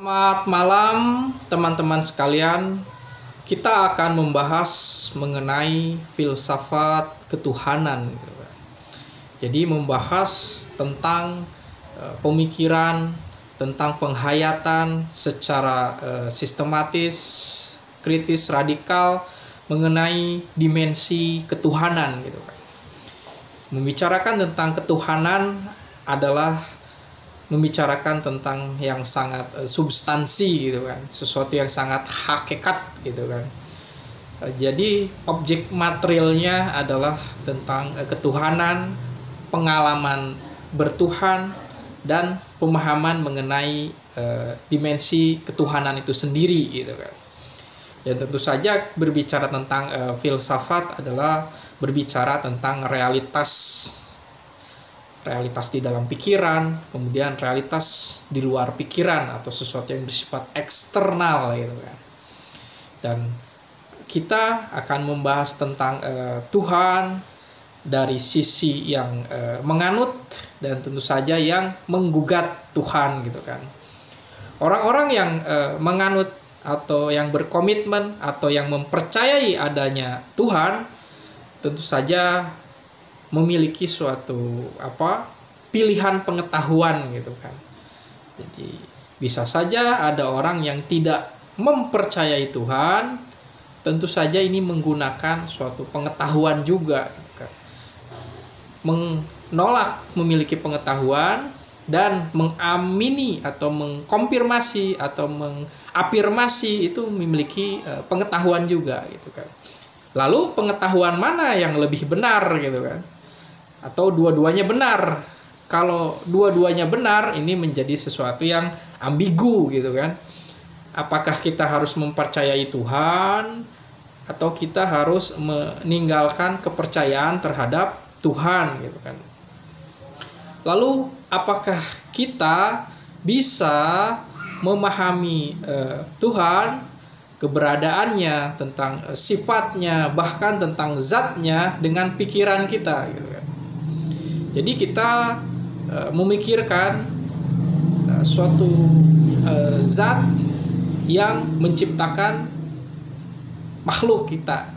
Selamat malam teman-teman sekalian. Kita akan membahas mengenai filsafat ketuhanan gitu kan. Jadi membahas tentang pemikiran, tentang penghayatan secara sistematis, kritis, radikal mengenai dimensi ketuhanan gitu kan. Membicarakan tentang ketuhanan adalah membicarakan tentang yang sangat substansi gitu kan, sesuatu yang sangat hakikat gitu kan. Jadi objek materialnya adalah tentang ketuhanan, pengalaman bertuhan, dan pemahaman mengenai dimensi ketuhanan itu sendiri gitu kan. Dan tentu saja berbicara tentang filsafat adalah berbicara tentang realitas di dalam pikiran, kemudian realitas di luar pikiran atau sesuatu yang bersifat eksternal gitu kan. Dan kita akan membahas tentang Tuhan dari sisi yang menganut dan tentu saja yang menggugat Tuhan gitu kan. Orang-orang yang menganut atau yang berkomitmen atau yang mempercayai adanya Tuhan tentu saja memiliki suatu pilihan pengetahuan gitu kan. Jadi bisa saja ada orang yang tidak mempercayai Tuhan, tentu saja ini menggunakan suatu pengetahuan juga gitu kan. Menolak memiliki pengetahuan dan mengamini atau mengkonfirmasi atau mengafirmasi itu memiliki pengetahuan juga gitu kan. Lalu pengetahuan mana yang lebih benar gitu kan? Atau dua-duanya benar. Kalau dua-duanya benar, ini menjadi sesuatu yang ambigu gitu kan. Apakah kita harus mempercayai Tuhan atau kita harus meninggalkan kepercayaan terhadap Tuhan gitu kan. Lalu apakah kita bisa memahami Tuhan, keberadaannya, tentang sifatnya, bahkan tentang zatnya dengan pikiran kita gitu kan. Jadi kita memikirkan suatu zat yang menciptakan makhluk kita.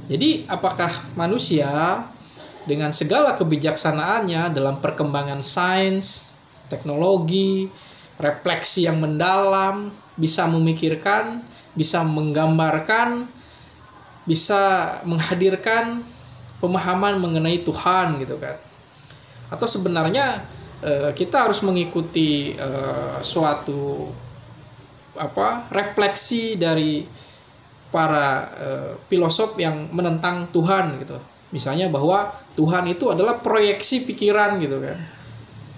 Jadi apakah manusia dengan segala kebijaksanaannya dalam perkembangan sains, teknologi, refleksi yang mendalam, bisa memikirkan, bisa menggambarkan, bisa menghadirkan pemahaman mengenai Tuhan gitu kan. Atau sebenarnya kita harus mengikuti suatu refleksi dari para filosof yang menentang Tuhan gitu. Misalnya bahwa Tuhan itu adalah proyeksi pikiran gitu kan.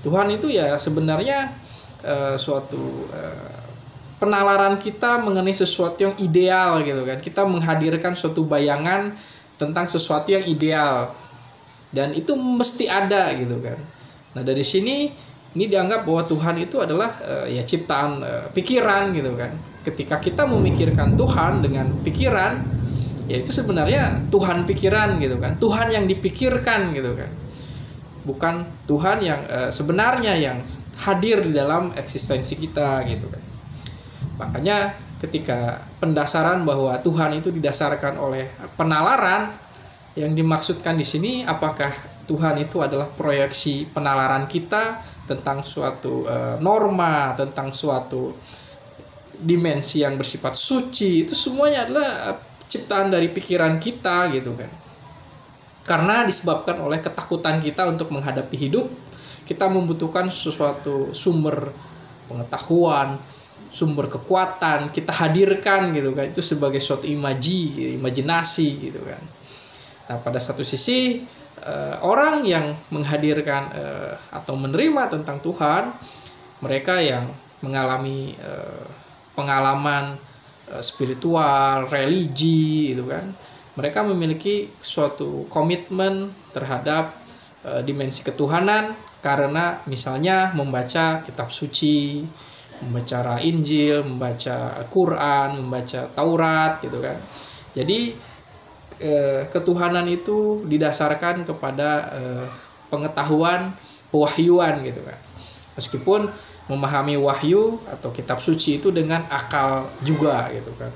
Tuhan itu ya sebenarnya suatu penalaran kita mengenai sesuatu yang ideal gitu kan. Kita menghadirkan suatu bayangan tentang sesuatu yang ideal dan itu mesti ada gitu kan. Nah dari sini ini dianggap bahwa Tuhan itu adalah ciptaan pikiran gitu kan. Ketika kita memikirkan Tuhan dengan pikiran, ya itu sebenarnya Tuhan pikiran gitu kan. Tuhan yang dipikirkan gitu kan. Bukan Tuhan yang sebenarnya yang hadir di dalam eksistensi kita gitu kan. Makanya ketika pendasaran bahwa Tuhan itu didasarkan oleh penalaran, yang dimaksudkan di sini apakah Tuhan itu adalah proyeksi penalaran kita tentang suatu norma, tentang suatu dimensi yang bersifat suci, itu semuanya adalah ciptaan dari pikiran kita gitu kan. Karena disebabkan oleh ketakutan kita untuk menghadapi hidup, kita membutuhkan sesuatu sumber pengetahuan, sumber kekuatan, kita hadirkan gitu kan, itu sebagai suatu imajinasi gitu kan. Nah pada satu sisi orang yang menghadirkan atau menerima tentang Tuhan, mereka yang mengalami pengalaman spiritual, religi gitu kan, mereka memiliki suatu komitmen terhadap dimensi ketuhanan karena misalnya membaca kitab suci, membaca Injil, membaca Quran, membaca Taurat gitu kan. Jadi ketuhanan itu didasarkan kepada pengetahuan, pewahyuan gitu kan. Meskipun memahami wahyu atau kitab suci itu dengan akal juga gitu kan.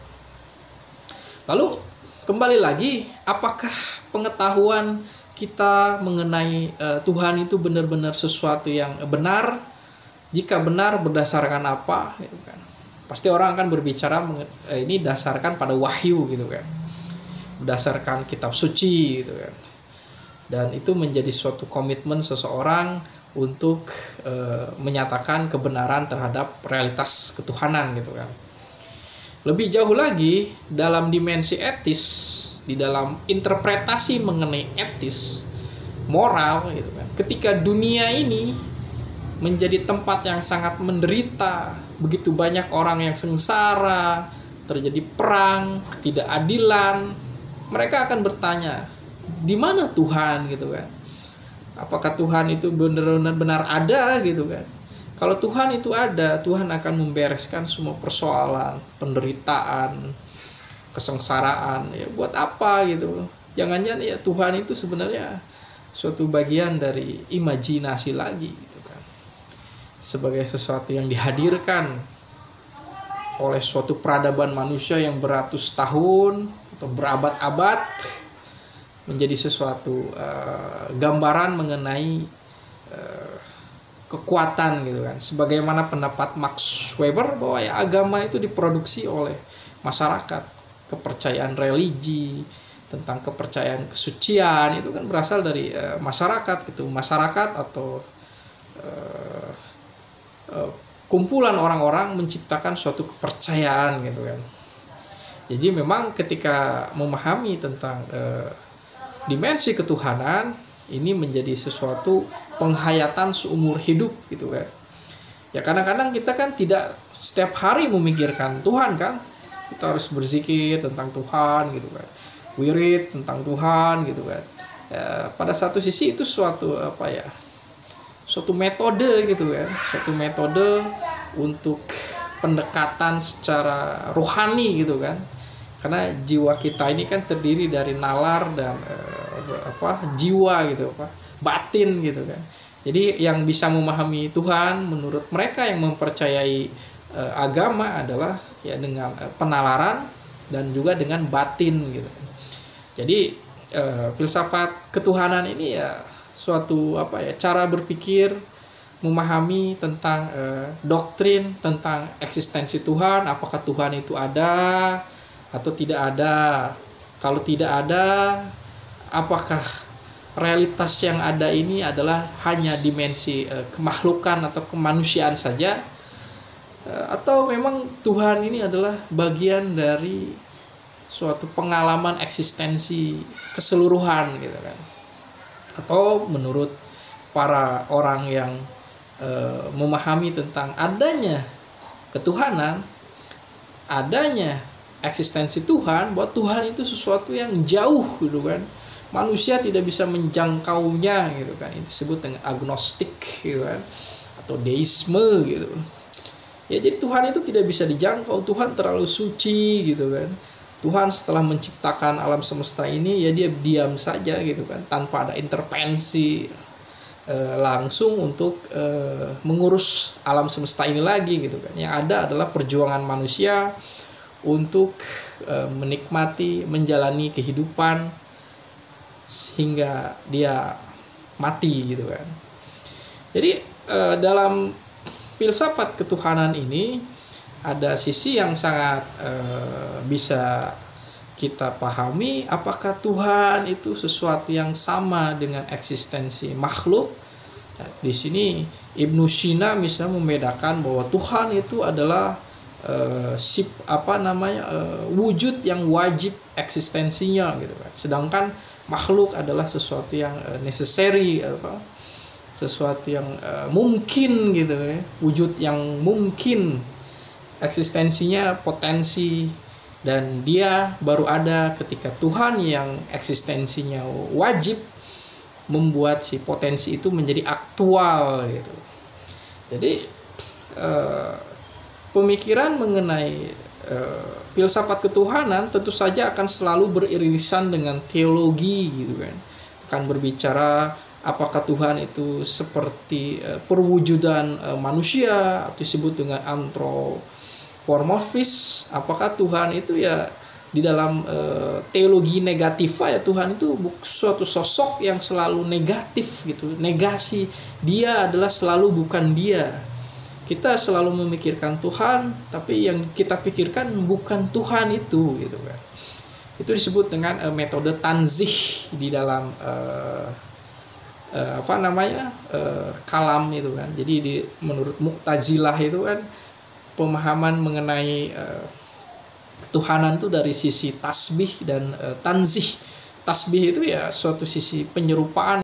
Lalu kembali lagi, apakah pengetahuan kita mengenai Tuhan itu benar-benar sesuatu yang benar? Jika benar, berdasarkan apa gitu kan? Pasti orang akan berbicara ini dasarkan pada wahyu gitu kan, berdasarkan kitab suci gitu kan. Dan itu menjadi suatu komitmen seseorang untuk menyatakan kebenaran terhadap realitas ketuhanan gitu kan. Lebih jauh lagi dalam dimensi etis, di dalam interpretasi mengenai etis, moral gitu kan. Ketika dunia ini menjadi tempat yang sangat menderita, begitu banyak orang yang sengsara, terjadi perang, ketidakadilan, mereka akan bertanya, di mana Tuhan gitu kan? Apakah Tuhan itu benar-benar ada gitu kan? Kalau Tuhan itu ada, Tuhan akan membereskan semua persoalan, penderitaan, kesengsaraan. Ya buat apa gitu? Jangan-jangan ya Tuhan itu sebenarnya suatu bagian dari imajinasi lagi gitu kan. Sebagai sesuatu yang dihadirkan oleh suatu peradaban manusia yang beratus tahun atau berabad-abad, menjadi sesuatu gambaran mengenai kekuatan gitu kan. Sebagaimana pendapat Max Weber bahwa ya agama itu diproduksi oleh masyarakat, kepercayaan religi tentang kepercayaan kesucian itu kan berasal dari masyarakat gitu. Masyarakat atau kumpulan orang-orang menciptakan suatu kepercayaan gitu kan. Jadi memang ketika memahami tentang dimensi ketuhanan, ini menjadi sesuatu penghayatan seumur hidup gitu kan. Ya kadang-kadang kita kan tidak setiap hari memikirkan Tuhan kan. Kita harus berzikir tentang Tuhan gitu kan, wirid tentang Tuhan gitu kan. Ya, pada satu sisi itu suatu suatu metode gitu kan, suatu metode untuk pendekatan secara rohani gitu kan. Karena jiwa kita ini kan terdiri dari nalar dan jiwa gitu, batin gitu kan. Jadi yang bisa memahami Tuhan menurut mereka yang mempercayai agama adalah ya dengan penalaran dan juga dengan batin gitu. Jadi filsafat ketuhanan ini ya suatu cara berpikir memahami tentang doktrin tentang eksistensi Tuhan, apakah Tuhan itu ada atau tidak ada. Kalau tidak ada, apakah realitas yang ada ini adalah hanya dimensi kemakhlukan atau kemanusiaan saja, atau memang Tuhan ini adalah bagian dari suatu pengalaman eksistensi keseluruhan gitu kan. Atau menurut para orang yang memahami tentang adanya ketuhanan, adanya eksistensi Tuhan, bahwa Tuhan itu sesuatu yang jauh gitu kan. Manusia tidak bisa menjangkaunya gitu kan. Itu disebut dengan agnostik gitu kan, atau deisme gitu. Ya jadi Tuhan itu tidak bisa dijangkau, Tuhan terlalu suci gitu kan. Tuhan setelah menciptakan alam semesta ini ya dia diam saja gitu kan, tanpa ada intervensi langsung untuk mengurus alam semesta ini lagi gitu kan. Yang ada adalah perjuangan manusia untuk menikmati, menjalani kehidupan sehingga dia mati gitu kan. Jadi dalam filsafat ketuhanan ini ada sisi yang sangat bisa kita pahami, apakah Tuhan itu sesuatu yang sama dengan eksistensi makhluk. Nah, di sini Ibnu Sina misalnya membedakan bahwa Tuhan itu adalah wujud yang wajib eksistensinya gitu kan. Sedangkan makhluk adalah sesuatu yang necessary, sesuatu yang mungkin gitu ya, wujud yang mungkin, eksistensinya potensi, dan dia baru ada ketika Tuhan yang eksistensinya wajib membuat si potensi itu menjadi aktual gitu. Jadi pemikiran mengenai filsafat ketuhanan tentu saja akan selalu beririsan dengan teologi gitu kan. Akan berbicara Apakah Tuhan itu seperti perwujudan manusia atau disebut dengan anthropomorphis? Apakah Tuhan itu ya di dalam teologi negativa ya Tuhan itu suatu sosok yang selalu negatif gitu, negasi, dia adalah selalu bukan dia. Kita selalu memikirkan Tuhan, tapi yang kita pikirkan bukan Tuhan itu gitu kan. Itu disebut dengan metode tanzih di dalam kalam itu kan. Jadi menurut Mu'tazilah itu kan pemahaman mengenai ketuhanan itu dari sisi tasbih dan tanzih. Tasbih itu ya suatu sisi penyerupaan